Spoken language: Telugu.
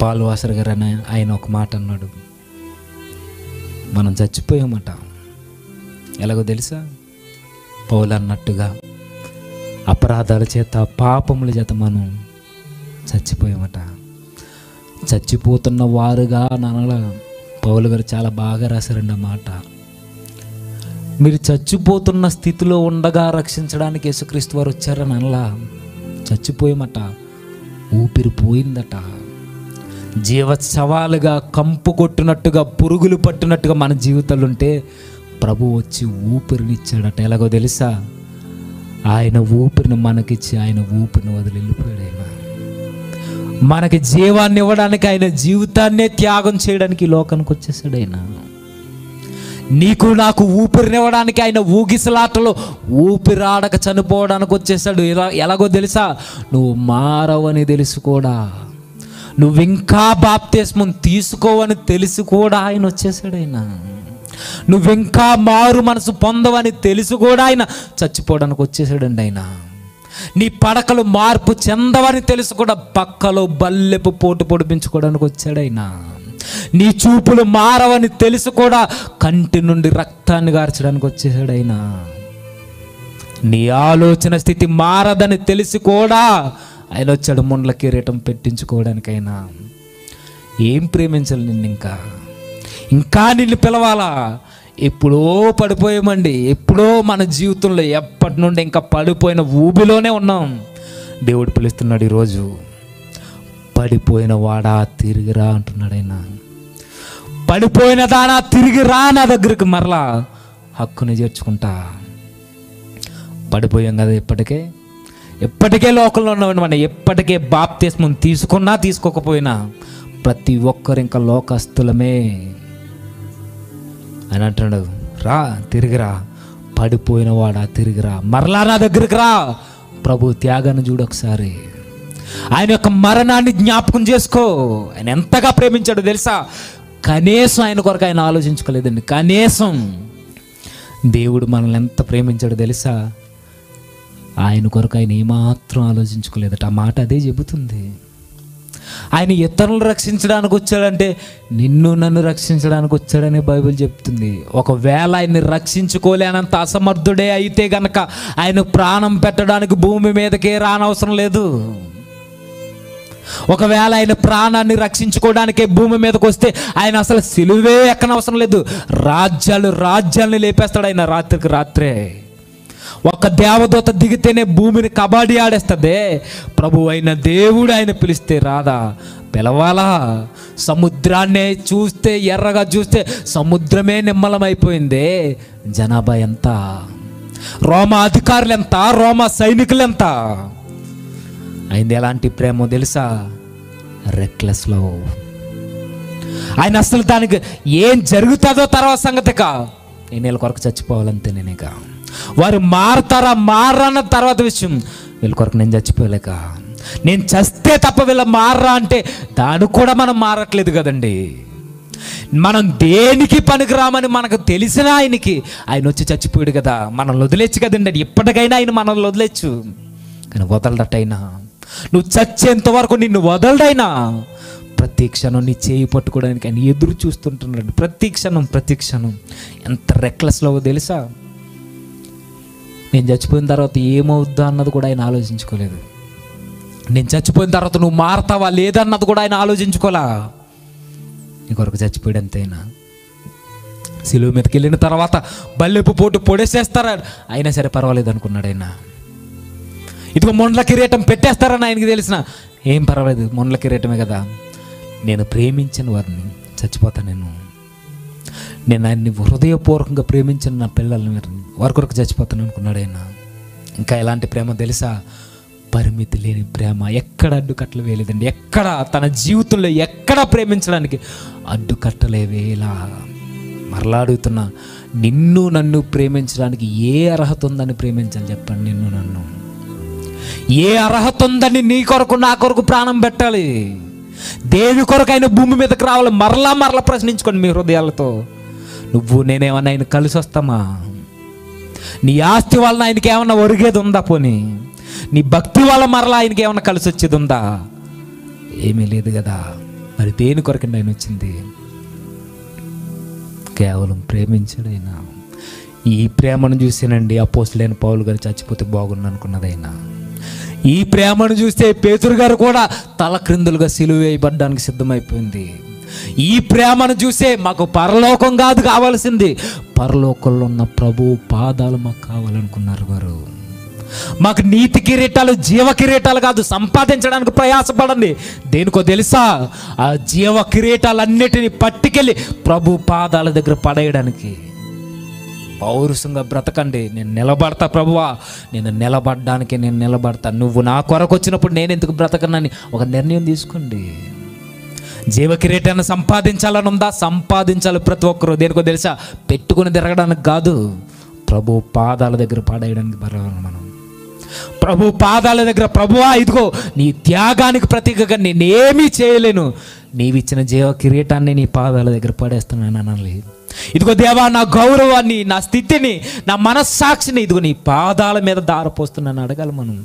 పాల్ వాసర్ గారు అని ఆయన ఒక మాట అన్నాడు, మనం చచ్చిపోయామట. ఎలాగో తెలుసా? పౌలు అన్నట్టుగా అపరాధాల చేత పాపముల చేత మనం చచ్చిపోయామట. చచ్చిపోతున్న వారుగా నన్నలా పౌలు గారు చాలా బాగా రాశారండి ఆ మాట. మీరు చచ్చిపోతున్న స్థితిలో ఉండగా రక్షించడానికి యేసుక్రీస్తు వారు వచ్చారని అనలా. చచ్చిపోయామట, ఊపిరి పోయిందట. జీవోత్సవాలుగా కంపు కొట్టినట్టుగా పురుగులు పట్టినట్టుగా మన జీవితాలు ఉంటే ప్రభు వచ్చి ఊపిరినిచ్చాడట. ఎలాగో తెలుసా? ఆయన ఊపిరిని మనకిచ్చి ఆయన ఊపిరిని వదిలి వెళ్ళిపోయాడు. ఆయన మనకి జీవాన్ని ఇవ్వడానికి, ఆయన జీవితాన్నే త్యాగం చేయడానికి ఈ లోకానికి వచ్చేసాడు. ఆయన నీకు నాకు ఊపిరినివ్వడానికి ఆయన ఊగిసలాటలో ఊపిరాడక చనిపోవడానికి వచ్చేసాడు. ఎలాగో తెలుసా? నువ్వు మారవని తెలుసు కూడా, నువ్వు ఇంకా బాప్తిస్మం తీసుకోవని తెలిసి కూడా ఆయన వచ్చేసాడు. ఆయన నువ్వింకా మారు మనసు పొందవని తెలిసి కూడా ఆయన చచ్చిపోవడానికి వచ్చేసాడండి. ఆయన నీ పడకలు మార్పు చెందవని తెలుసు కూడా పక్కలో బల్లెపు పోటు పొడిపించుకోవడానికి వచ్చాడు. ఆయన నీ చూపులు మారవని తెలుసు కూడా కంటి నుండి రక్తాన్ని గార్చడానికి వచ్చేసాడు. ఆయన నీ ఆలోచన స్థితి మారదని తెలిసి కూడా ఆయన వచ్చాడు ముండ్ల కిరీటం పెట్టించుకోవడానికైనా. ఏం ప్రేమించాలి నిన్ను? ఇంకా నిన్ను పిలవాలా? ఎప్పుడో పడిపోయామండి. ఎప్పుడో మన జీవితంలో ఎప్పటి నుండి ఇంకా పడిపోయిన ఊబిలోనే ఉన్నాం. దేవుడు పిలుస్తున్నాడు ఈరోజు, పడిపోయిన వాడా తిరిగిరా అంటున్నాడు. ఆయన పడిపోయిన దానా తిరిగిరా నా దగ్గరికి, మరలా హక్కుని చేర్చుకుంటా. పడిపోయాం కదా, ఎప్పటికే లోకంలో ఉన్నామండి. మనం ఎప్పటికే బాప్తిస్మం తీసుకున్నా తీసుకోకపోయినా ప్రతి ఒక్కరు ఇంకా లోకస్తులమే అని అంటున్నాడు. రా, తిరిగిరా, పడిపోయిన వాడా తిరిగిరా, మరలా నా దగ్గరికి రా. ప్రభు త్యాగాన్ని చూడు ఒకసారి, ఆయన యొక్క మరణాన్ని జ్ఞాపకం చేసుకో. ఆయన ఎంతగా ప్రేమించాడో తెలుసా? కనీసం ఆయన కొరకు ఆయన ఆలోచించుకోలేదండి. కనీసం దేవుడు మనల్ని ఎంత ప్రేమించాడో తెలుసా? ఆయన కొరకు ఆయన ఏమాత్రం ఆలోచించుకోలేదట. ఆ మాట అదే చెబుతుంది. ఆయన ఇతరులను రక్షించడానికి వచ్చాడంటే నిన్ను నన్ను రక్షించడానికి వచ్చాడని బైబిల్ చెప్తుంది. ఒకవేళ ఆయన్ని రక్షించుకోలేనంత అసమర్థుడే అయితే గనక ఆయన ప్రాణం పెట్టడానికి భూమి మీదకే రానవసరం లేదు. ఒకవేళ ఆయన ప్రాణాన్ని రక్షించుకోవడానికే భూమి మీదకి వస్తే ఆయన అసలు సిలువే ఎక్కనవసరం లేదు. రాజ్యాలను లేపేస్తాడు ఆయన రాత్రికి రాత్రే. ఒక దేవదూత దిగితేనే భూమిని కబాడీ ఆడేస్తుంది. ప్రభు అయిన దేవుడు ఆయన పిలిస్తే రాదా? పిలవాలా? సముద్రాన్నే చూస్తే, ఎర్రగా చూస్తే సముద్రమే నిమ్మలమైపోయింది. జనాభా ఎంత? రోమా అధికారులు ఎంత? రోమా సైనికులు ఎంత? అయింది ఎలాంటి ప్రేమో తెలుసా? Reckless love. ఆయన అసలు దానికి ఏం జరుగుతుందో తర్వాత సంగతిక, నేను వీళ్ళ కొరకు చచ్చిపోవాలంతే. నేనేక వారు మారతారా మారన్న తర్వాత విషయం. వీళ్ళ కొరకు నేను చచ్చిపోలేక, నేను చస్తే తప్ప వీళ్ళ మారరా అంటే దానికి కూడా మనం మారట్లేదు కదండి. మనం దేనికి పనికిరామని మనకు తెలిసిన ఆయనకి ఆయన వచ్చి చచ్చిపోయాడు కదా. మనల్ని వదిలేచ్చు కదండి. ఇప్పటికైనా ఆయన మనల్ని వదిలేచ్చు, కానీ వదలడటైనా. నువ్వు చచ్చేంత వరకు నిన్ను వదలడైనా. ప్రతి క్షణం నీ చేయి పట్టుకోవడానికి ఆయన ఎదురు చూస్తుంటున్నాడు. ప్రతి క్షణం ఎంత రెక్లెస్లో తెలుసా? నేను చచ్చిపోయిన తర్వాత ఏమవుద్దా అన్నది కూడా ఆయన ఆలోచించుకోలేదు. నేను చచ్చిపోయిన తర్వాత నువ్వు మారతావా లేదన్నది కూడా ఆయన ఆలోచించుకోలా. నీ కొరకు చచ్చిపోయాడు అంతేనా. సిలువ మీదకి వెళ్ళిన తర్వాత బల్లెపు పోటు పొడేసేస్తారా, అయినా సరే పర్వాలేదు అనుకున్నాడు ఆయన. ఇదిగో మొండ్ల కిరీటం పెట్టేస్తారని ఆయనకి తెలిసిన, ఏం పర్వాలేదు, మొండ్ల కిరీటమే కదా. నేను ప్రేమించిన వారిని చచ్చిపోతాను. నేను ఆయన్ని హృదయపూర్వకంగా ప్రేమించిన నా పిల్లల్ని వారి కొరకు చచ్చిపోతాను అనుకున్నాడు ఆయన. ఇంకా ఎలాంటి ప్రేమ తెలుసా? పరిమితి లేని ప్రేమ. ఎక్కడ అడ్డుకట్టలు వేయలేదండి. ఎక్కడ తన జీవితంలో ఎక్కడ ప్రేమించడానికి అడ్డుకట్టలే వేలా. మరలా అడుగుతున్నా, నిన్ను నన్ను ప్రేమించడానికి ఏ అర్హత ఉందని ప్రేమించాలి చెప్పండి? నిన్ను నన్ను ఏ అర్హత ఉందని నీ కొరకు నా కొరకు ప్రాణం పెట్టాలి? దేవి కొరకు ఆయన భూమి మీదకి రావాలి. మరలా ప్రశ్నించుకోండి మీ హృదయాలతో. నువ్వు నేనేమన్నా ఆయన కలిసి వస్తామా? నీ ఆస్తి వలన ఆయనకి ఏమన్నా ఒరిగేది ఉందా? పోనీ నీ భక్తి వల్ల మరలా ఆయనకి ఏమన్నా కలిసి వచ్చేది ఉందా? ఏమీ లేదు కదా. మరి దేని కొరకండి ఆయన వచ్చింది? కేవలం ప్రేమించాడు ఆయన. ఈ ప్రేమను చూసేనండి అపోస్తలుడైన పౌలు గారు చచ్చిపోతే బాగుండు అనుకున్నదైనా. ఈ ప్రేమను చూస్తే పేతురు గారు కూడా తల క్రిందులుగా సిలువ వేయబడ్డానికి సిద్ధమైపోయింది. ఈ ప్రేమను చూసే మాకు పరలోకం కాదు కావాల్సింది, పరలోకంలో ఉన్న ప్రభు పాదాలు మాకు కావాలనుకున్నారు వారు. మాకు నీతి కిరీటాలు, జీవ కిరీటాలు కాదు, సంపాదించడానికి ప్రయాసపడండి. దేనికో తెలుసా? ఆ జీవ కిరీటాలన్నిటినీ పట్టుకెళ్ళి ప్రభు పాదాల దగ్గర పడేయడానికి. పౌరుషంగా బ్రతకండి. నేను నిలబడతా ప్రభువా, నేను నిలబడ్డానికి నేను నిలబడతా, నువ్వు నా కొరకు వచ్చినప్పుడు నేను ఎందుకు బ్రతకనని ఒక నిర్ణయం తీసుకోండి. జీవ కిరీటాన్ని సంపాదించాలని ఉందా? సంపాదించాలి ప్రతి ఒక్కరు. దేనికో తెలుసా? పెట్టుకుని తిరగడానికి కాదు, ప్రభు పాదాల దగ్గర పడేయడానికి బరవాలి మనం. ప్రభు పాదాల దగ్గర, ప్రభువా ఇదిగో నీ త్యాగానికి ప్రతీకగా నేనేమీ చేయలేను, నీవిచ్చిన జీవ కిరీటాన్ని నీ పాదాల దగ్గర పడేస్తున్నాను అనాలి. ఇదిగో దేవా, నా గౌరవాన్ని, నా స్థితిని, నా మనస్సాక్షిని ఇదిగో నీ పాదాల మీద దారపోస్తున్నాను అడగాలి మనం.